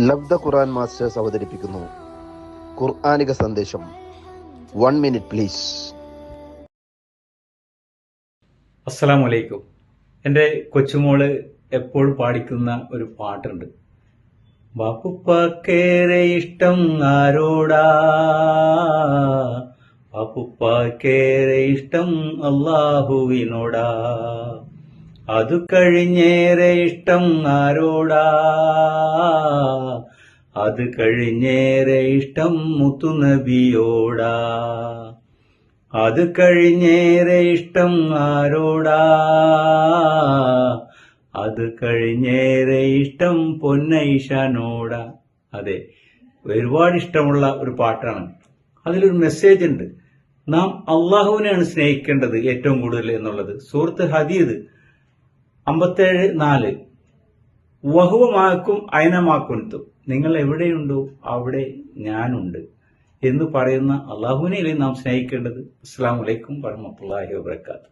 ലബ്ധ ഖുർആൻ masters അവതരിപ്പിക്കുന്നു ഖുർആനിക സന്ദേശം. 1 minute please. അസ്സലാമു അലൈക്കും. എൻ്റെ കൊച്ചുമോള് എപ്പോഴും പാടിക്കുന്ന ഒരു പാട്ടുണ്ട്. ബാപ്പുപ്പാക്കേറെ ഇഷ്ടം ആരോടാ, ബാപ്പുപ്പാക്കേറെ ഇഷ്ടം അല്ലാഹുവിനോടാ, അതു കഴിഞ്ഞേറെ ഇഷ്ടം ആരോടാ, അത് കഴിഞ്ഞേറെ ഇഷ്ടം മുത്തുനബിയോടാ, അത് കഴിഞ്ഞേറെ ഇഷ്ടം ആരോടാ, അത് കഴിഞ്ഞേറെ ഇഷ്ടം പൊന്നൈഷാനോടാ. അതെ, ഒരുപാട് ഇഷ്ടമുള്ള ഒരു പാട്ടാണ്. അതിലൊരു മെസ്സേജ് ഉണ്ട്. നാം അള്ളാഹുവിനെയാണ് സ്നേഹിക്കേണ്ടത് ഏറ്റവും കൂടുതൽ എന്നുള്ളത്. സൂറത്ത് ഹദീദ് 57:4 വഹുവമാക്കും അയനമാക്കുൻതും, നിങ്ങൾ എവിടെയുണ്ടോ അവിടെ ഞാനുണ്ട് എന്ന് പറയുന്ന അള്ളാഹുവിനെയല്ലേ നാം സ്നേഹിക്കേണ്ടത്. അസ്സലാമു അലൈക്കും വറഹ്മത്തുള്ളാഹി വബറകാതുഹു.